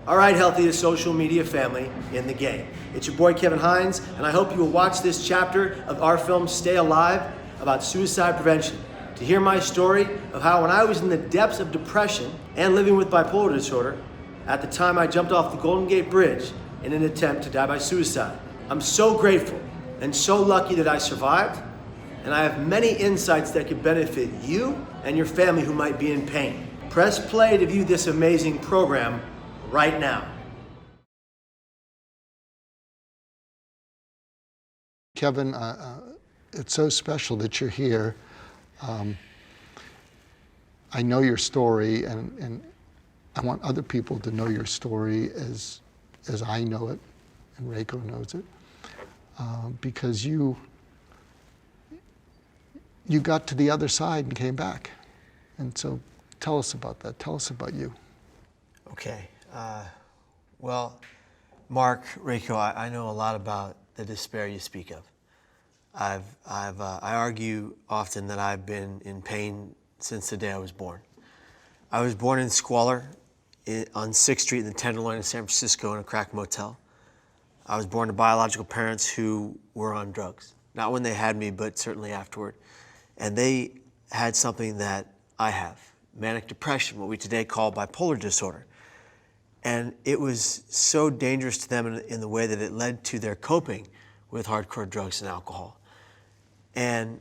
All right, healthiest social media family in the game. It's your boy Kevin Hines, and I hope you will watch this chapter of our film Stay Alive about suicide prevention to hear my story of how when I was in the depths of depression and living with bipolar disorder, at the time I jumped off the Golden Gate Bridge in an attempt to die by suicide. I'm so grateful and so lucky that I survived, and I have many insights that could benefit you and your family who might be in pain. Press play to view this amazing program right now. Kevin, it's so special that you're here. I know your story, and I want other people to know your story as I know it, and Rayko knows it, because you got to the other side and came back. And so tell us about that. Tell us about you. Okay. Well, Mark, Rayko, I know a lot about the despair you speak of. I argue often that I've been in pain since the day I was born. I was born in squalor on 6th Street in the Tenderloin in San Francisco in a crack motel. I was born to biological parents who were on drugs. Not when they had me, but certainly afterward. And they had something that I have, manic depression, what we today call bipolar disorder. And it was so dangerous to them in the way that it led to their coping with hardcore drugs and alcohol. And,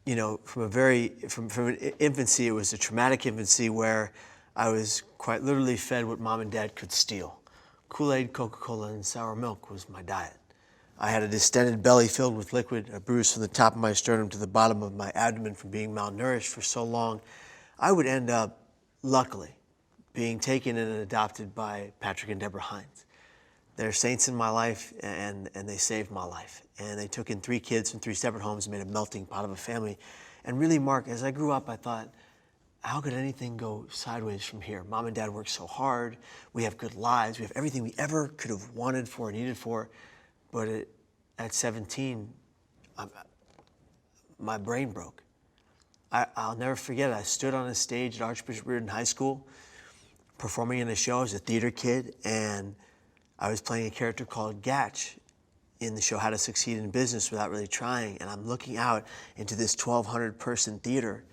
you know, from an infancy, it was a traumatic infancy where I was quite literally fed what mom and dad could steal. Kool-Aid, Coca-Cola, and sour milk was my diet. I had a distended belly filled with liquid, a bruise from the top of my sternum to the bottom of my abdomen from being malnourished for so long. I would end up, luckily, being taken and adopted by Patrick and Deborah Hines. They're saints in my life, and they saved my life. And they took in 3 kids from 3 separate homes and made a melting pot of a family. And really, Mark, as I grew up, I thought, how could anything go sideways from here? Mom and Dad worked so hard. We have good lives. We have everything we ever could have wanted for, needed for. But at 17, my brain broke. I'll never forget it. I stood on a stage at Archbishop Reardon High School performing in a show as a theater kid, and I was playing a character called Gatch in the show How to Succeed in Business Without Really Trying, and I'm looking out into this 1,200 person theater,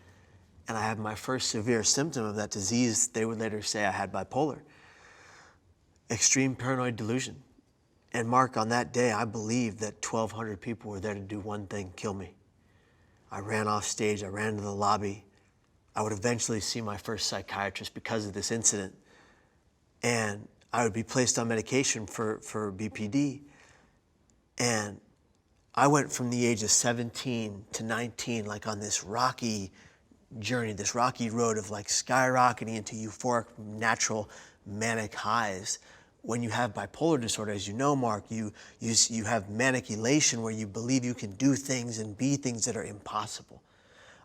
and I have my first severe symptom of that disease. They would later say I had bipolar. Extreme paranoid delusion. And Mark, on that day, I believed that 1,200 people were there to do one thing, kill me. I ran off stage, I ran to the lobby. I would eventually see my first psychiatrist because of this incident. And I would be placed on medication for BPD. And I went from the age of 17 to 19, like on this rocky journey, this rocky road of like skyrocketing into euphoric, natural, manic highs. When you have bipolar disorder, as you know, Mark, you have manic elation where you believe you can do things and be things that are impossible.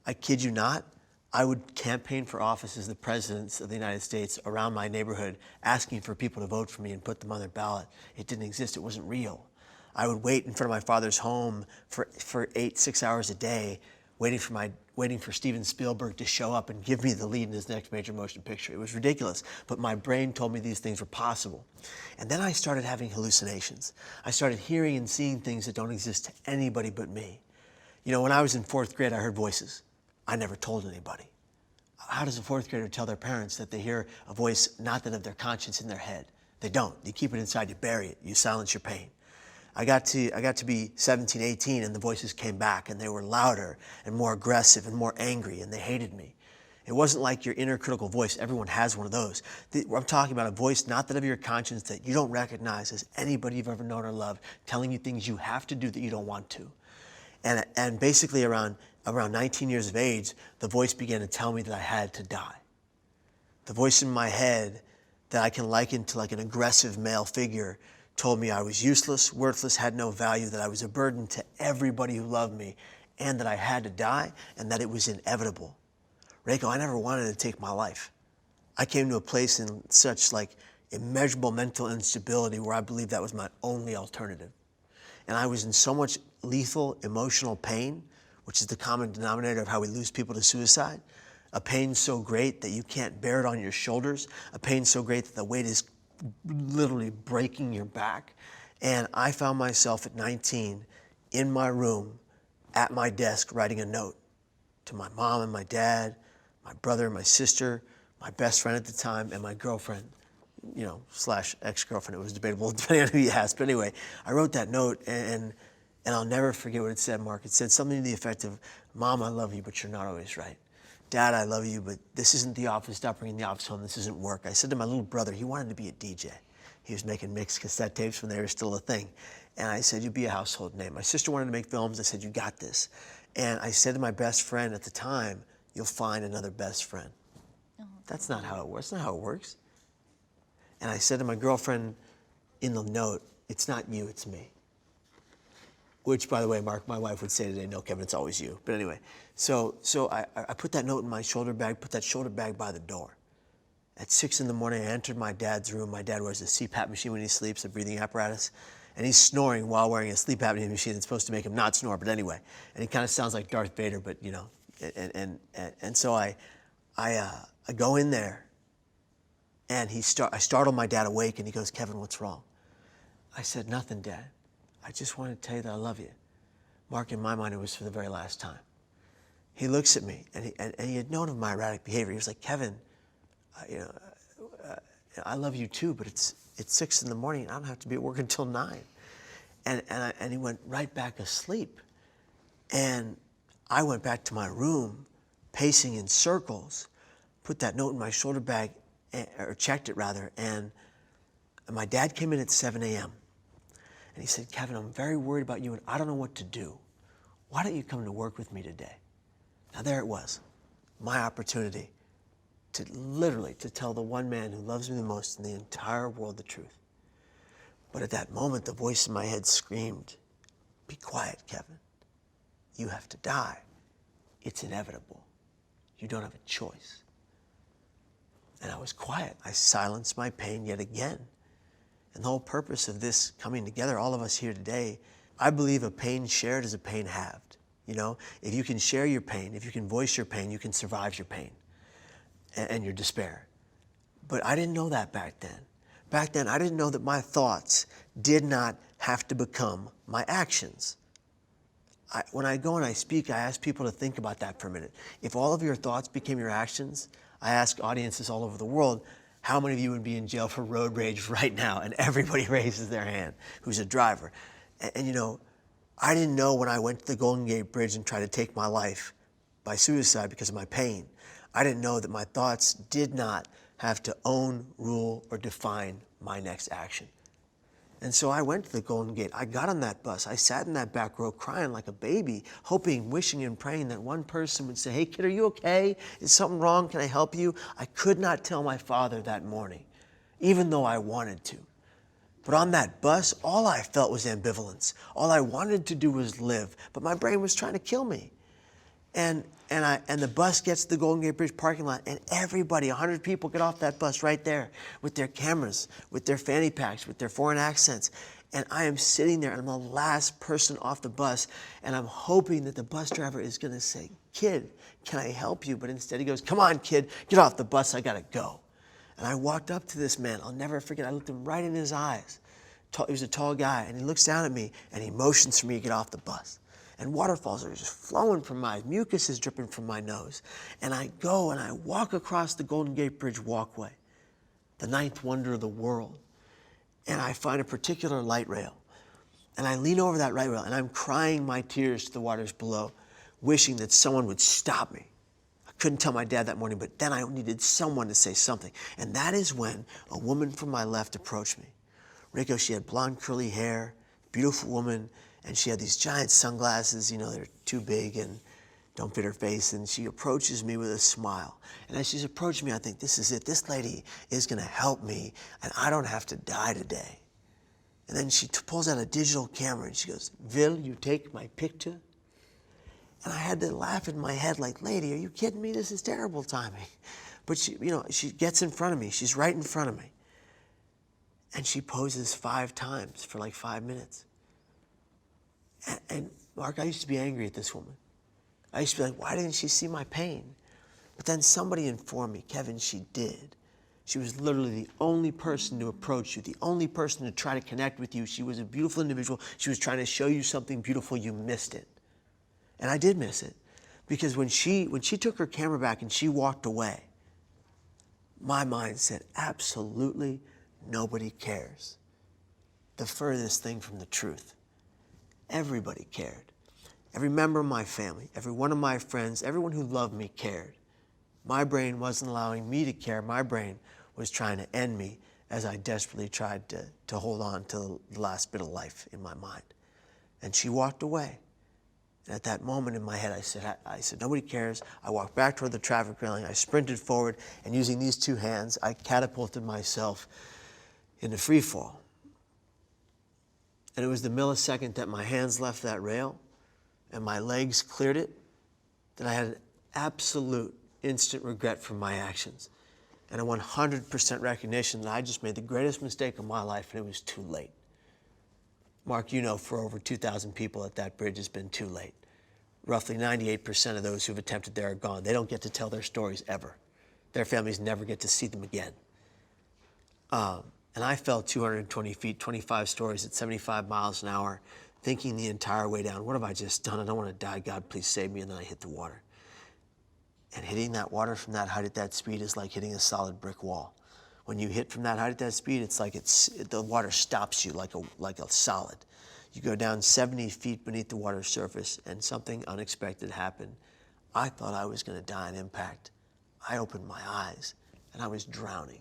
I kid you not, I would campaign for office as the president of the United States around my neighborhood, asking for people to vote for me and put them on their ballot. It didn't exist, it wasn't real. I would wait in front of my father's home for 6 hours a day, waiting for Steven Spielberg to show up and give me the lead in his next major motion picture. It was ridiculous, but my brain told me these things were possible. And then I started having hallucinations. I started hearing and seeing things that don't exist to anybody but me. You know, when I was in 4th grade, I heard voices. I never told anybody. How does a 4th grader tell their parents that they hear a voice not that of their conscience in their head? They don't. You keep it inside, you bury it, you silence your pain. I got to be 17, 18, and the voices came back, and they were louder and more aggressive and more angry, and they hated me. It wasn't like your inner critical voice. Everyone has one of those. I'm talking about a voice not that of your conscience that you don't recognize as anybody you've ever known or loved, telling you things you have to do that you don't want to. And basically around 19 years of age, the voice began to tell me that I had to die. The voice in my head that I can liken to like an aggressive male figure told me I was useless, worthless, had no value, that I was a burden to everybody who loved me, and that I had to die, and that it was inevitable. Rayko, I never wanted to take my life. I came to a place in such like immeasurable mental instability where I believed that was my only alternative. And I was in so much lethal emotional pain, which is the common denominator of how we lose people to suicide, a pain so great that you can't bear it on your shoulders, a pain so great that the weight is literally breaking your back. And I found myself at 19 in my room at my desk writing a note to my mom and my dad, my brother and my sister, my best friend at the time, and my girlfriend, slash ex-girlfriend. It was debatable depending on who you asked. But anyway, I wrote that note, and I'll never forget what it said, Mark. It said something to the effect of, Mom, I love you, but you're not always right. Dad, I love you, but this isn't the office. Stop bringing the office home. This isn't work. I said to my little brother, he wanted to be a DJ. He was making mixed cassette tapes when they were still a thing. And I said, you'll be a household name. My sister wanted to make films. I said, you got this. And I said to my best friend at the time, you'll find another best friend. That's not how it works. That's not how it works. And I said to my girlfriend in the note, it's not you, it's me. Which, by the way, Mark, my wife would say today, no, Kevin, it's always you. But anyway, so I put that note in my shoulder bag, put that shoulder bag by the door. At 6 in the morning, I entered my dad's room. My dad wears a CPAP machine when he sleeps, a breathing apparatus. And he's snoring while wearing a sleep apnea machine that's supposed to make him not snore, but anyway. And he kind of sounds like Darth Vader, but and so I go in there, and I startle my dad awake, and he goes, Kevin, what's wrong? I said, nothing, Dad. I just wanted to tell you that I love you. Mark, in my mind, it was for the very last time. He looks at me, and he had known of my erratic behavior. He was like, Kevin, I love you too, but it's 6 in the morning. I don't have to be at work until 9. And he went right back asleep. And I went back to my room, pacing in circles, put that note in my shoulder bag, or checked it rather, and my dad came in at 7 a.m. And he said, Kevin, I'm very worried about you, and I don't know what to do. Why don't you come to work with me today? Now there it was, my opportunity to literally tell the one man who loves me the most in the entire world the truth. But at that moment, the voice in my head screamed, be quiet, Kevin. You have to die. It's inevitable. You don't have a choice. And I was quiet. I silenced my pain yet again. And the whole purpose of this coming together, all of us here today, I believe a pain shared is a pain halved. If you can share your pain, if you can voice your pain, you can survive your pain and your despair. But I didn't know that back then. Back then, I didn't know that my thoughts did not have to become my actions. When I go and I speak, I ask people to think about that for a minute. If all of your thoughts became your actions, I ask audiences all over the world, how many of you would be in jail for road rage right now? And everybody raises their hand who's a driver. And I didn't know when I went to the Golden Gate Bridge and tried to take my life by suicide because of my pain. I didn't know that my thoughts did not have to own, rule, or define my next action. And so I went to the Golden Gate. I got on that bus. I sat in that back row crying like a baby, hoping, wishing, and praying that one person would say, hey, kid, are you okay? Is something wrong? Can I help you? I could not tell my father that morning, even though I wanted to. But on that bus, all I felt was ambivalence. All I wanted to do was live, but my brain was trying to kill me. And the bus gets to the Golden Gate Bridge parking lot, and everybody, 100 people, get off that bus right there with their cameras, with their fanny packs, with their foreign accents. And I am sitting there, and I'm the last person off the bus, and I'm hoping that the bus driver is going to say, kid, can I help you? But instead he goes, come on, kid, get off the bus, I got to go. And I walked up to this man. I'll never forget. I looked him right in his eyes. He was a tall guy, and he looks down at me, and he motions for me to get off the bus. And waterfalls are just flowing from my eyes. Mucus is dripping from my nose. And I go and I walk across the Golden Gate Bridge walkway, the ninth wonder of the world. And I find a particular light rail. And I lean over that light rail, and I'm crying my tears to the waters below, wishing that someone would stop me. I couldn't tell my dad that morning, but then I needed someone to say something. And that is when a woman from my left approached me. Rayko, she had blonde curly hair, beautiful woman, and she had these giant sunglasses, they're too big and don't fit her face. And she approaches me with a smile. And as she's approaching me, I think, this is it. This lady is going to help me, and I don't have to die today. And then she pulls out a digital camera, and she goes, Will you take my picture? And I had to laugh in my head like, lady, are you kidding me? This is terrible timing. But she gets in front of me. She's right in front of me. And she poses 5 times for like 5 minutes. And Mark, I used to be angry at this woman. I used to be like, why didn't she see my pain? But then somebody informed me, Kevin, she did. She was literally the only person to approach you, the only person to try to connect with you. She was a beautiful individual. She was trying to show you something beautiful. You missed it. And I did miss it. Because when she took her camera back and she walked away, my mind said, absolutely nobody cares. The furthest thing from the truth. Everybody cared. Every member of my family, every one of my friends, everyone who loved me cared. My brain wasn't allowing me to care. My brain was trying to end me as I desperately tried to hold on to the last bit of life in my mind. And she walked away. And at that moment in my head, I said, nobody cares. I walked back toward the traffic railing. I sprinted forward, and using these two hands, I catapulted myself into free fall. And it was the millisecond that my hands left that rail and my legs cleared it that I had an absolute instant regret for my actions. And a 100% recognition that I just made the greatest mistake of my life, and it was too late. Mark, you know, for over 2,000 people at that bridge, it's been too late. Roughly 98% of those who've attempted there are gone. They don't get to tell their stories ever. Their families never get to see them again. And I fell 220 feet, 25 stories at 75 miles an hour, thinking the entire way down, what have I just done? I don't want to die. God, please save me. And then I hit the water. And hitting that water from that height at that speed is like hitting a solid brick wall. When you hit from that height at that speed, it's like the water stops you like a solid. You go down 70 feet beneath the water surface, and something unexpected happened. I thought I was going to die on impact. I opened my eyes, and I was drowning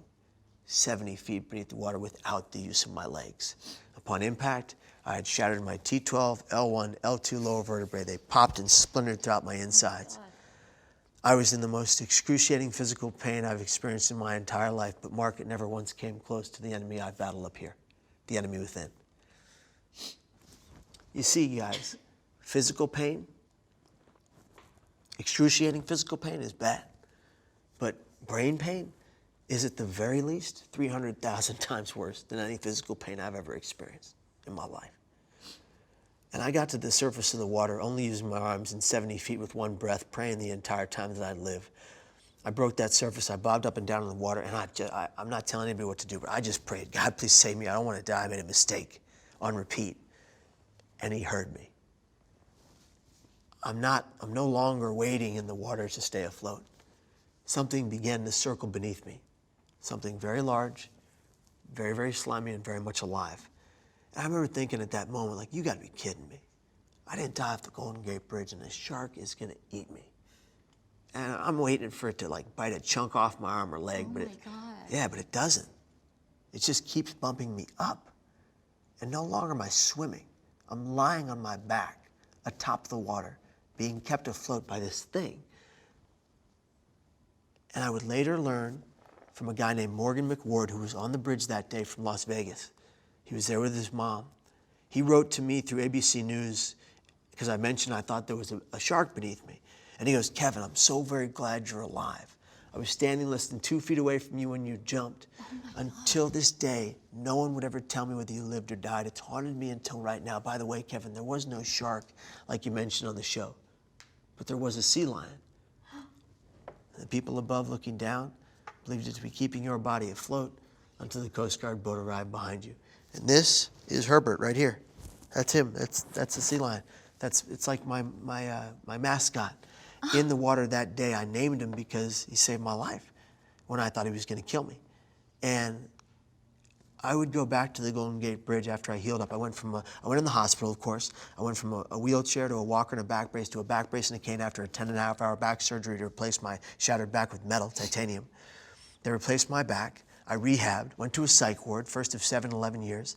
70 feet beneath the water without the use of my legs. Upon impact, I had shattered my T12, L1, L2 lower vertebrae. They popped and splintered throughout my insides. I was in the most excruciating physical pain I've experienced in my entire life, but Mark, it never once came close to the enemy I battle up here, the enemy within. You see, guys, physical pain, excruciating physical pain is bad, but brain pain is at the very least 300,000 times worse than any physical pain I've ever experienced in my life. And I got to the surface of the water, only using my arms in 70 feet with one breath, praying the entire time that I'd live. I broke that surface. I bobbed up and down in the water, and I'm not telling anybody what to do, but I just prayed, God, please save me. I don't want to die. I made a mistake, on repeat. And he heard me. I'm no longer waiting in the water to stay afloat. Something began to circle beneath me. Something very large, very, very slimy, and very much alive. And I remember thinking at that moment, like, you gotta be kidding me. I didn't die off the Golden Gate Bridge, and this shark is gonna eat me. And I'm waiting for it to like bite a chunk off my arm or leg, but it doesn't. It just keeps bumping me up. And no longer am I swimming. I'm lying on my back atop the water, being kept afloat by this thing. And I would later learn from a guy named Morgan McWard, who was on the bridge that day from Las Vegas. He was there with his mom. He wrote to me through ABC News because I mentioned I thought there was a shark beneath me. And he goes, Kevin, I'm so very glad you're alive. I was standing less than 2 feet away from you when you jumped. Until this day, no one would ever tell me whether you lived or died. It's haunted me until right now. By the way, Kevin, there was no shark like you mentioned on the show, but there was a sea lion. And the people above looking down believed it to be keeping your body afloat until the Coast Guard boat arrived behind you. And this is Herbert right here. That's him. That's the sea lion. It's like my mascot. In the water that day, I named him because he saved my life when I thought he was going to kill me. And I would go back to the Golden Gate Bridge after I healed up. I went in the hospital, of course. I went from a wheelchair to a walker and a back brace to a back brace and a cane after a 10.5-hour back surgery to replace my shattered back with metal, titanium. They replaced my back. I rehabbed, went to a psych ward, first of 11 years.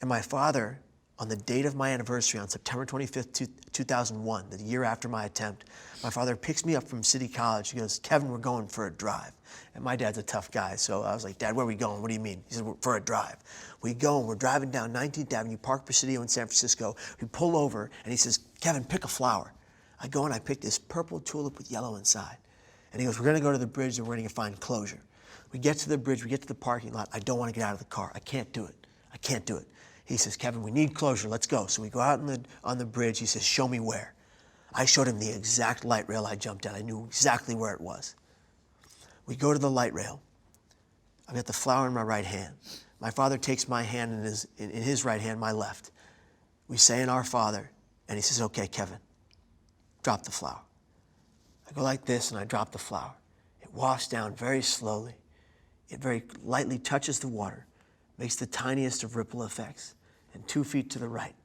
And my father, on the date of my anniversary, on September 25th, 2001, the year after my attempt, my father picks me up from City College. He goes, Kevin, we're going for a drive. And my dad's a tough guy, so I was like, Dad, where are we going? What do you mean? He said, for a drive. We go, and we're driving down 19th Avenue, Park Presidio in San Francisco. We pull over, and he says, Kevin, pick a flower. I go, and I pick this purple tulip with yellow inside. And he goes, we're going to go to the bridge, and we're going to find closure. We get to the bridge, we get to the parking lot. I don't want to get out of the car. I can't do it. I can't do it. He says, Kevin, we need closure. Let's go. So we go out on the bridge. He says, show me where. I showed him the exact light rail I jumped at. I knew exactly where it was. We go to the light rail. I've got the flower in my right hand. My father takes my hand in his right hand, my left. We say in Our Father, and he says, okay, Kevin, drop the flower. I go like this and I drop the flower. It wafts down very slowly. It very lightly touches the water, makes the tiniest of ripple effects, and 2 feet to the right,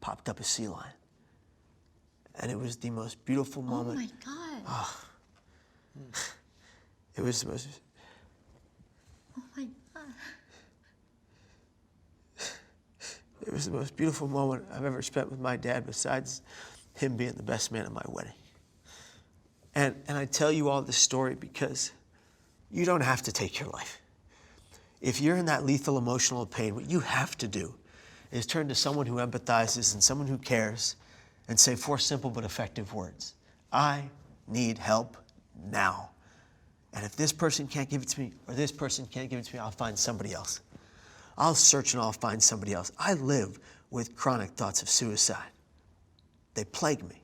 popped up a sea lion. And it was the most beautiful moment. Oh my God. Oh. It was the most... Oh my God. It was the most beautiful moment I've ever spent with my dad, besides him being the best man at my wedding. And I tell you all this story because you don't have to take your life. If you're in that lethal emotional pain, what you have to do is turn to someone who empathizes and someone who cares and say 4 simple but effective words. I need help now. And if this person can't give it to me, or this person can't give it to me, I'll find somebody else. I'll search and I'll find somebody else. I live with chronic thoughts of suicide. They plague me.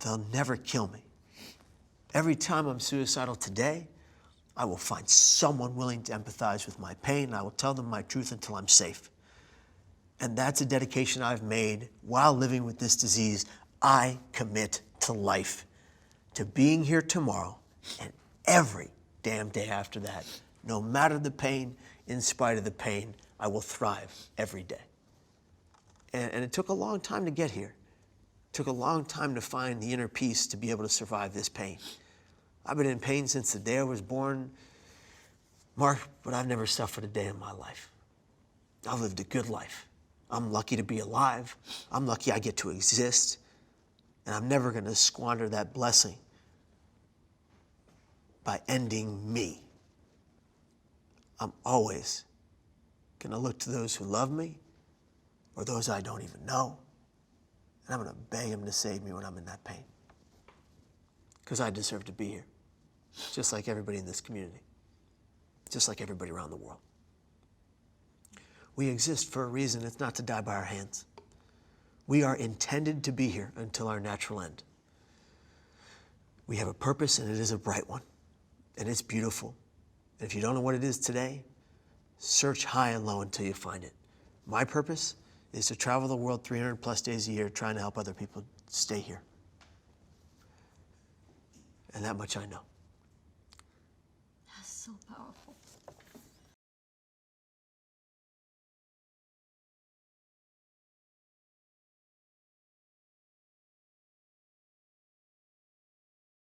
They'll never kill me. Every time I'm suicidal today, I will find someone willing to empathize with my pain, and I will tell them my truth until I'm safe. And that's a dedication I've made while living with this disease. I commit to life, to being here tomorrow and every damn day after that. No matter the pain, in spite of the pain, I will thrive every day. And it took a long time to get here. It took a long time to find the inner peace to be able to survive this pain. I've been in pain since the day I was born, Mark, but I've never suffered a day in my life. I've lived a good life. I'm lucky to be alive. I'm lucky I get to exist. And I'm never going to squander that blessing by ending me. I'm always going to look to those who love me or those I don't even know. And I'm going to beg them to save me when I'm in that pain. Because I deserve to be here, just like everybody in this community, just like everybody around the world. We exist for a reason. It's not to die by our hands. We are intended to be here until our natural end. We have a purpose, and it is a bright one, and it's beautiful. And if you don't know what it is today, search high and low until you find it. My purpose is to travel the world 300 plus days a year trying to help other people stay here. And that much I know. That's so powerful.